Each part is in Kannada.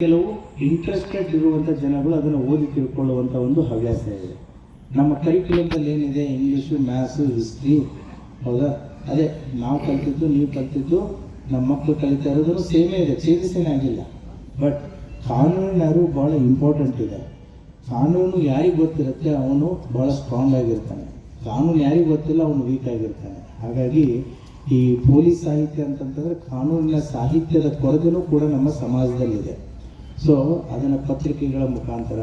ಕೆಲವು ಇಂಟ್ರೆಸ್ಟೆಡ್ ಇರುವಂಥ ಜನಗಳು ಅದನ್ನು ಓದಿ ತಿಳ್ಕೊಳ್ಳುವಂಥ ಒಂದು ಹವ್ಯಾಸ ಇದೆ. ನಮ್ಮ ಕರಿಕ್ಯುಲಮ್ದಲ್ಲಿ ಏನಿದೆ, ಇಂಗ್ಲೀಷು, ಮ್ಯಾಥ್ಸು, ಹಿಸ್ಟ್ರಿ, ಹೌದಾ? ಅದೇ ನಾವು ಕಲ್ತಿದ್ದು, ನೀವು ಕಲ್ತಿದ್ದು, ನಮ್ಮ ಮಕ್ಕಳು ಕಲಿತಾ ಇರೋದು ಸೇಮೇ ಇದೆ, ಚೇಂಜಸ್ ಏನಾಗಿಲ್ಲ. ಬಟ್ ಕಾನೂನಿನ ಅರಿವು ಭಾಳ ಇಂಪಾರ್ಟೆಂಟ್ ಇದೆ. ಕಾನೂನು ಯಾರಿಗೆ ಗೊತ್ತಿರುತ್ತೆ ಅವನು ಭಾಳ ಸ್ಟ್ರಾಂಗ್ ಆಗಿರ್ತಾನೆ, ಕಾನೂನು ಯಾರಿಗೆ ಗೊತ್ತಿಲ್ಲ ಅವನು ವೀಕ್ ಆಗಿರ್ತಾನೆ. ಹಾಗಾಗಿ ಈ ಪೊಲೀಸ್ ಸಾಹಿತ್ಯ ಅಂತಂತಂದರೆ ಕಾನೂನಿನ ಸಾಹಿತ್ಯದ ಕೊರತೆನೂ ಕೂಡ ನಮ್ಮ ಸಮಾಜದಲ್ಲಿದೆ. ಸೊ ಅದನ್ನು ಪತ್ರಿಕೆಗಳ ಮುಖಾಂತರ,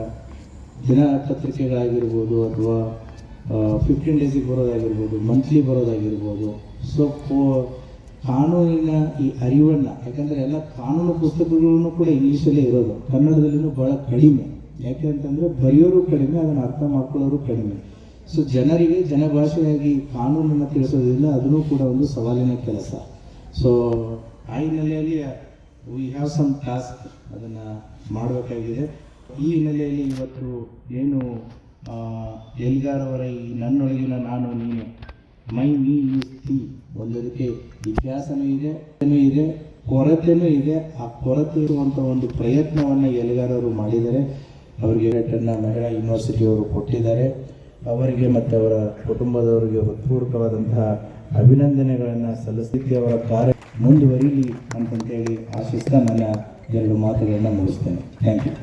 ದಿನಪತ್ರಿಕೆಗಳಾಗಿರ್ಬೋದು ಅಥವಾ 15 ಡೇಸಿಗೆ ಬರೋದಾಗಿರ್ಬೋದು, ಮಂತ್ಲಿ ಬರೋದಾಗಿರ್ಬೋದು. ಸೊ ಕಾನೂನಿನ ಈ ಅರಿವನ್ನು, ಯಾಕಂದರೆ ಎಲ್ಲ ಕಾನೂನು ಪುಸ್ತಕಗಳನ್ನು ಕೂಡ ಇಂಗ್ಲೀಷಲ್ಲೇ ಇರೋದು, ಕನ್ನಡದಲ್ಲಿನೂ ಭಾಳ ಕಡಿಮೆ. ಯಾಕೆ ಅಂತಂದರೆ ಬರೆಯೋರು ಕಡಿಮೆ, ಅದನ್ನು ಅರ್ಥ ಮಾಡ್ಕೊಳ್ಳೋರು ಕಡಿಮೆ. ಸೊ ಜನರಿಗೆ ಜನಭಾಷೆಯಾಗಿ ಕಾನೂನನ್ನು ತಿಳಿಸೋದ್ರಿಂದ ಅದನ್ನು ಕೂಡ ಒಂದು ಸವಾಲಿನ ಕೆಲಸ. ಸೊ ಆ ಹಿನ್ನೆಲೆಯಲ್ಲಿ ವಿ ಹ್ಯಾವ್ ಸಮ್ ಟಾಸ್ಕ್, ಅದನ್ನು ಮಾಡಬೇಕಾಗಿದೆ. ಈ ಹಿನ್ನೆಲೆಯಲ್ಲಿ ಇವತ್ತು ಏನು ಎಲ್ಗಾರ್ ಅವರ ಈ ನನ್ನೊಳಗಿನ ನಾನು ನೀನು, ಮೈ ಮೀ ಈಸ್ ತಿ, ಒಂದು ರೀತಿ ಇತಿಹಾಸನೂ ಇದೆ, ಕೊರತೆನೂ ಇದೆ. ಆ ಕೊರತೆ ಇರುವಂಥ ಒಂದು ಪ್ರಯತ್ನವನ್ನು ಎಲ್ಗಾರ್ ಅವರು ಮಾಡಿದ್ದಾರೆ. ಅವರಿಗೆ ಮಹಿಳಾ ಯೂನಿವರ್ಸಿಟಿಯವರು ಕೊಟ್ಟಿದ್ದಾರೆ. ಅವರಿಗೆ ಮತ್ತು ಅವರ ಕುಟುಂಬದವರಿಗೆ ಹೃತ್ಪೂರ್ವಕವಾದಂತಹ ಅಭಿನಂದನೆಗಳನ್ನು ಸಲ್ಲಿಸಲಿಕ್ಕೆ ಅವರ ಕಾರ್ಯ ಮುಂದುವರಿಲಿ ಅಂತಂತೇಳಿ ಆಶಿಸ್ತಾ ನನ್ನ 2 ಮಾತುಗಳನ್ನು ಮುಗಿಸ್ತೇನೆ. Thank you.